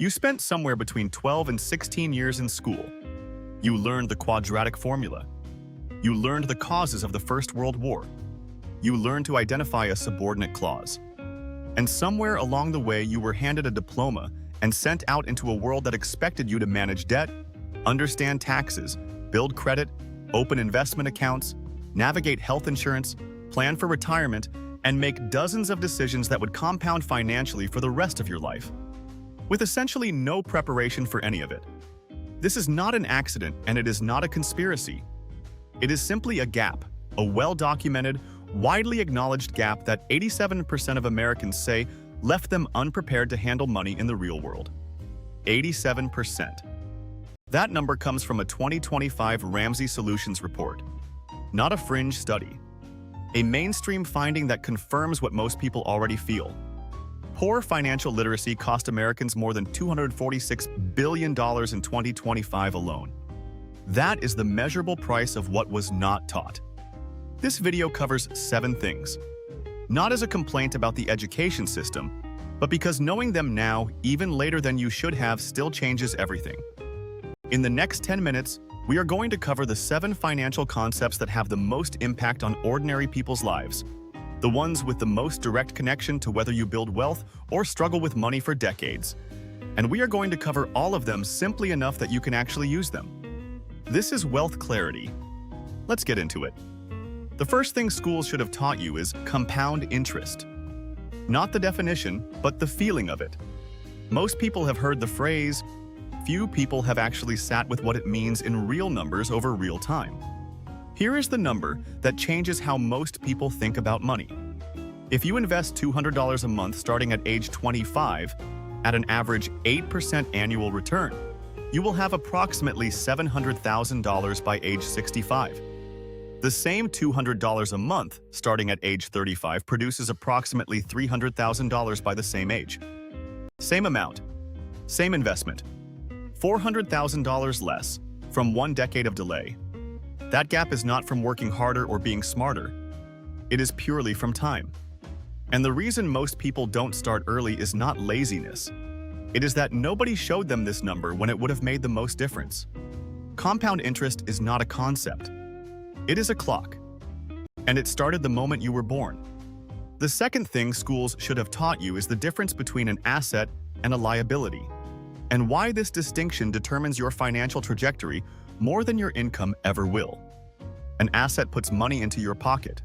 You spent somewhere between 12 and 16 years in school. You learned the quadratic formula. You learned the causes of the First World War. You learned to identify a subordinate clause. And somewhere along the way, you were handed a diploma and sent out into a world that expected you to manage debt, understand taxes, build credit, open investment accounts, navigate health insurance, plan for retirement, and make dozens of decisions that would compound financially for the rest of your life, with essentially no preparation for any of it. This is not an accident, and it is not a conspiracy. It is simply a gap, a well-documented, widely acknowledged gap that 87% of Americans say left them unprepared to handle money in the real world. 87%. That number comes from a 2025 Ramsey Solutions report, not a fringe study. A mainstream finding that confirms what most people already feel. Poor financial literacy cost Americans more than $246 billion in 2025 alone. That is the measurable price of what was not taught. This video covers 7 things. Not as a complaint about the education system, but because knowing them now, even later than you should have, still changes everything. In the next 10 minutes, we are going to cover the 7 financial concepts that have the most impact on ordinary people's lives, the ones with the most direct connection to whether you build wealth or struggle with money for decades. And we are going to cover all of them simply enough that you can actually use them. This is wealth clarity. Let's get into it. The first thing schools should have taught you is compound interest. Not the definition, but the feeling of it. Most people have heard the phrase. Few people have actually sat with what it means in real numbers over real time. Here is the number that changes how most people think about money. If you invest $200 a month starting at age 25, at an average 8% annual return, you will have approximately $700,000 by age 65. The same $200 a month starting at age 35 produces approximately $300,000 by the same age. Same amount, same investment. $400,000 less from 1 decade of delay. That gap is not from working harder or being smarter. It is purely from time. And the reason most people don't start early is not laziness. It is that nobody showed them this number when it would have made the most difference. Compound interest is not a concept. It is a clock. And it started the moment you were born. The second thing schools should have taught you is the difference between an asset and a liability, and why this distinction determines your financial trajectory more than your income ever will. An asset puts money into your pocket.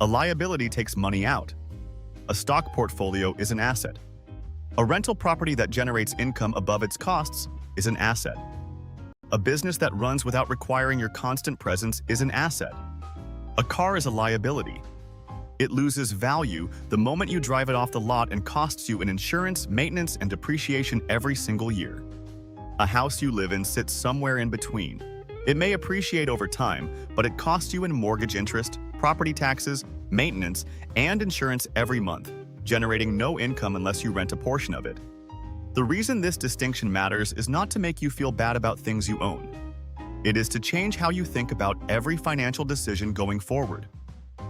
A liability takes money out. A stock portfolio is an asset. A rental property that generates income above its costs is an asset. A business that runs without requiring your constant presence is an asset. A car is a liability. It loses value the moment you drive it off the lot and costs you in insurance, maintenance, and depreciation every single year. A house you live in sits somewhere in between. It may appreciate over time, but it costs you in mortgage interest, property taxes, maintenance, and insurance every month, generating no income unless you rent a portion of it. The reason this distinction matters is not to make you feel bad about things you own. It is to change how you think about every financial decision going forward.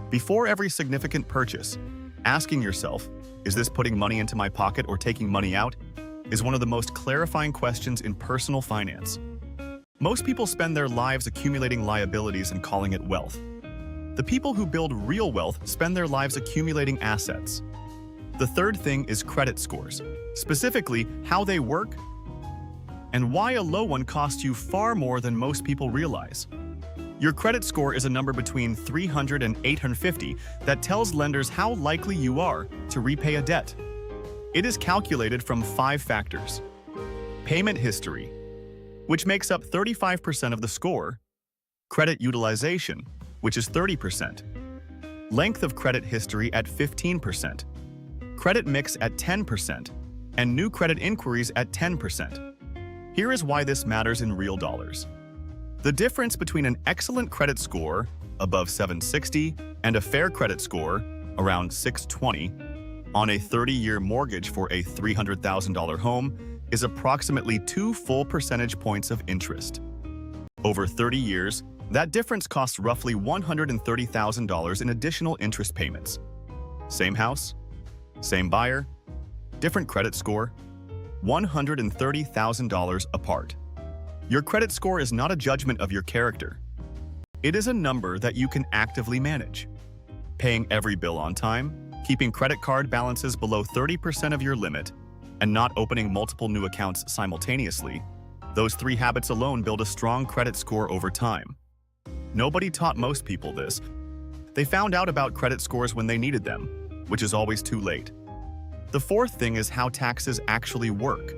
Before every significant purchase, asking yourself, is this putting money into my pocket or taking money out, is one of the most clarifying questions in personal finance. Most people spend their lives accumulating liabilities and calling it wealth. The people who build real wealth spend their lives accumulating assets. The third thing is credit scores, specifically how they work and why a low one costs you far more than most people realize. Your credit score is a number between 300 and 850 that tells lenders how likely you are to repay a debt. It is calculated from 5 factors. Payment history, which makes up 35% of the score. Credit utilization, which is 30%. Length of credit history at 15%. Credit mix at 10%. And new credit inquiries at 10%. Here is why this matters in real dollars. The difference between an excellent credit score, above 760, and a fair credit score, around 620, on a 30-year mortgage for a $300,000 home is approximately 2 full percentage points of interest. Over 30 years, that difference costs roughly $130,000 in additional interest payments. Same house, same buyer, different credit score. $130,000 apart. Your credit score is not a judgment of your character. It is a number that you can actively manage. Paying every bill on time, keeping credit card balances below 30% of your limit, and not opening multiple new accounts simultaneously, those 3 habits alone build a strong credit score over time. Nobody taught most people this. They found out about credit scores when they needed them, which is always too late. The 4th thing is how taxes actually work,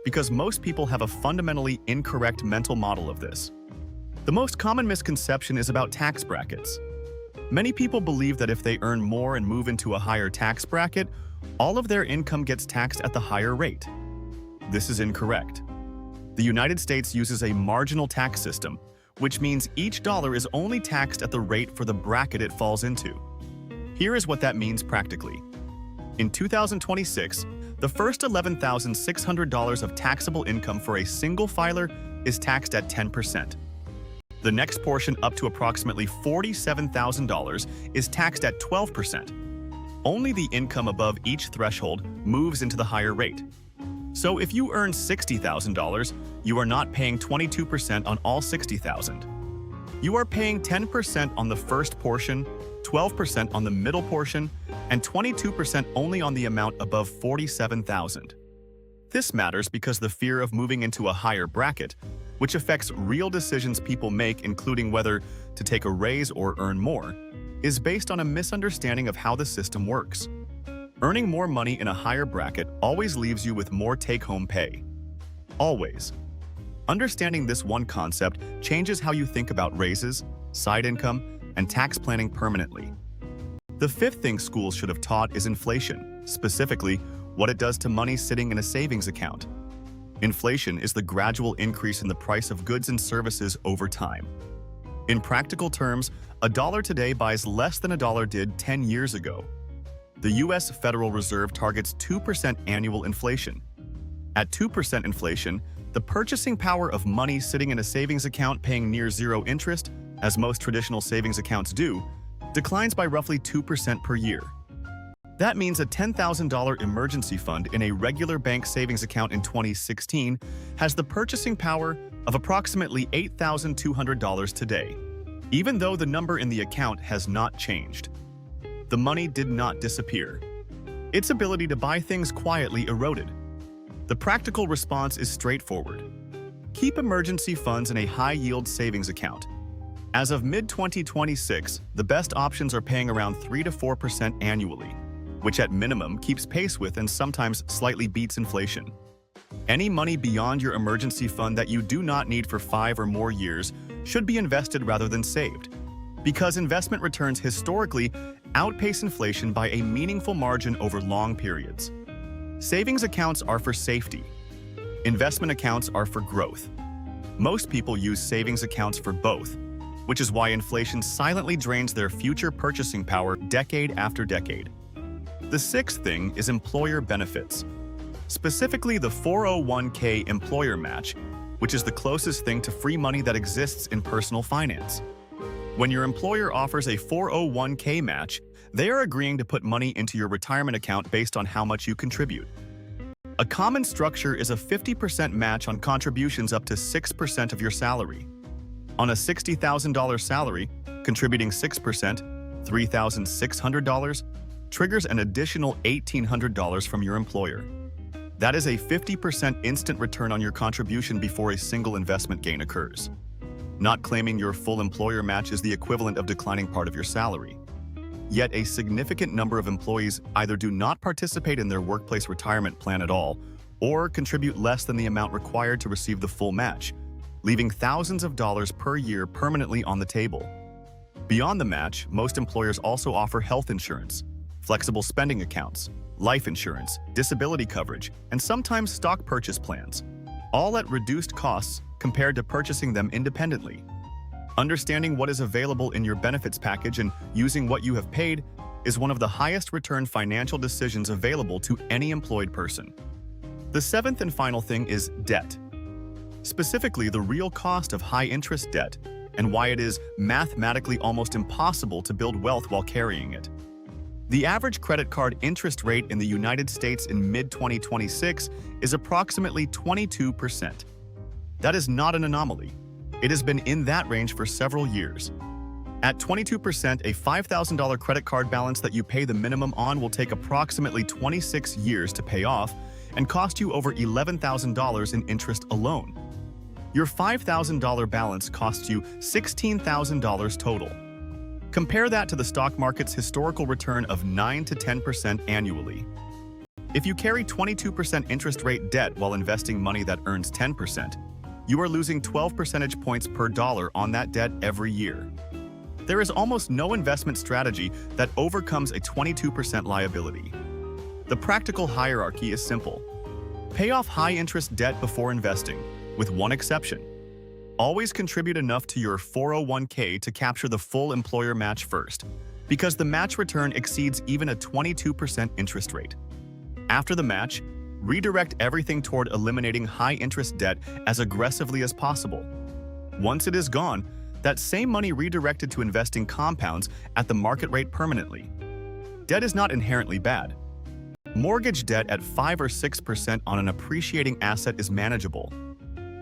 because most people have a fundamentally incorrect mental model of this. The most common misconception is about tax brackets. Many people believe that if they earn more and move into a higher tax bracket, all of their income gets taxed at the higher rate. This is incorrect. The United States uses a marginal tax system, which means each dollar is only taxed at the rate for the bracket it falls into. Here is what that means practically. In 2026, the first $11,600 of taxable income for a single filer is taxed at 10%. The next portion up to approximately $47,000 is taxed at 12%. Only the income above each threshold moves into the higher rate. So if you earn $60,000, you are not paying 22% on all $60,000. You are paying 10% on the first portion, 12% on the middle portion, and 22% only on the amount above $47,000. This matters because the fear of moving into a higher bracket, which affects real decisions people make, including whether to take a raise or earn more, is based on a misunderstanding of how the system works. Earning more money in a higher bracket always leaves you with more take-home pay. Always. Understanding this one concept changes how you think about raises, side income, and tax planning permanently. The 5th thing schools should have taught is inflation, specifically what it does to money sitting in a savings account. Inflation is the gradual increase in the price of goods and services over time. In practical terms, a dollar today buys less than a dollar did 10 years ago. The U.S. Federal Reserve targets 2% annual inflation. At 2% inflation, the purchasing power of money sitting in a savings account paying near zero interest, as most traditional savings accounts do, declines by roughly 2% per year. That means a $10,000 emergency fund in a regular bank savings account in 2016 has the purchasing power of approximately $8,200 today, even though the number in the account has not changed. The money did not disappear. Its ability to buy things quietly eroded. The practical response is straightforward. Keep emergency funds in a high-yield savings account. As of mid-2026, the best options are paying around 3 to 4% annually, which at minimum keeps pace with and sometimes slightly beats inflation. Any money beyond your emergency fund that you do not need for 5 or more years should be invested rather than saved, because investment returns historically outpace inflation by a meaningful margin over long periods. Savings accounts are for safety. Investment accounts are for growth. Most people use savings accounts for both, which is why inflation silently drains their future purchasing power decade after decade. The 6th thing is employer benefits, specifically the 401k employer match, which is the closest thing to free money that exists in personal finance. When your employer offers a 401k match, they are agreeing to put money into your retirement account based on how much you contribute. A common structure is a 50% match on contributions up to 6% of your salary. On a $60,000 salary, contributing 6%, $3,600, triggers an additional $1,800 from your employer. That is a 50% instant return on your contribution before a single investment gain occurs. Not claiming your full employer match is the equivalent of declining part of your salary. Yet a significant number of employees either do not participate in their workplace retirement plan at all or contribute less than the amount required to receive the full match, leaving thousands of dollars per year permanently on the table. Beyond the match, most employers also offer health insurance, flexible spending accounts, life insurance, disability coverage, and sometimes stock purchase plans, all at reduced costs compared to purchasing them independently. Understanding what is available in your benefits package and using what you have paid is one of the highest return financial decisions available to any employed person. The 7th and final thing is debt. Specifically, the real cost of high-interest debt and why it is mathematically almost impossible to build wealth while carrying it. The average credit card interest rate in the United States in mid-2026 is approximately 22%. That is not an anomaly. It has been in that range for several years. At 22%, a $5,000 credit card balance that you pay the minimum on will take approximately 26 years to pay off and cost you over $11,000 in interest alone. Your $5,000 balance costs you $16,000 total. Compare that to the stock market's historical return of 9 to 10% annually. If you carry 22% interest rate debt while investing money that earns 10%, you are losing 12 percentage points per dollar on that debt every year. There is almost no investment strategy that overcomes a 22% liability. The practical hierarchy is simple. Pay off high-interest debt before investing, with one exception. Always contribute enough to your 401k to capture the full employer match first, because the match return exceeds even a 22% interest rate. After the match, redirect everything toward eliminating high-interest debt as aggressively as possible. Once it is gone, that same money redirected to investing compounds at the market rate permanently. Debt is not inherently bad. Mortgage debt at 5 or 6% on an appreciating asset is manageable.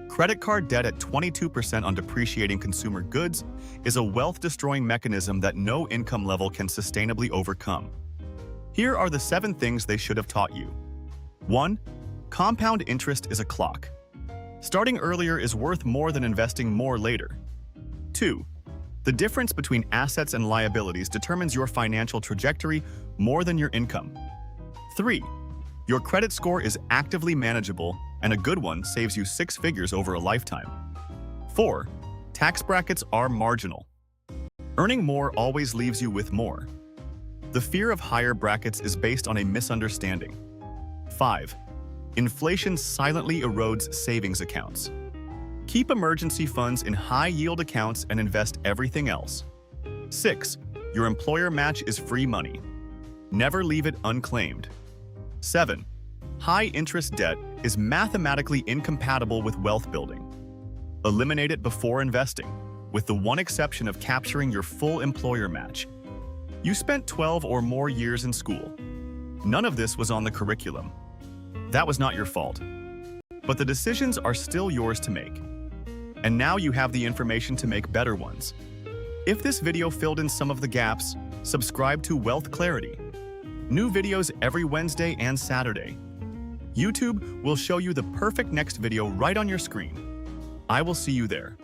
Credit card debt at 22% on depreciating consumer goods is a wealth-destroying mechanism that no income level can sustainably overcome. Here are the 7 things they should have taught you. 1. Compound interest is a clock. Starting earlier is worth more than investing more later. 2. The difference between assets and liabilities determines your financial trajectory more than your income. 3. Your credit score is actively manageable, and a good one saves you 6 figures over a lifetime. 4. Tax brackets are marginal. Earning more always leaves you with more. The fear of higher brackets is based on a misunderstanding. 5. Inflation silently erodes savings accounts. Keep emergency funds in high-yield accounts and invest everything else. 6. Your employer match is free money. Never leave it unclaimed. 7. High-interest debt is mathematically incompatible with wealth building. Eliminate it before investing, with the one exception of capturing your full employer match. You spent 12 or more years in school. None of this was on the curriculum. That was not your fault. But the decisions are still yours to make. And now you have the information to make better ones. If this video filled in some of the gaps, subscribe to Wealth Clarity. New videos every Wednesday and Saturday. YouTube will show you the perfect next video right on your screen. I will see you there.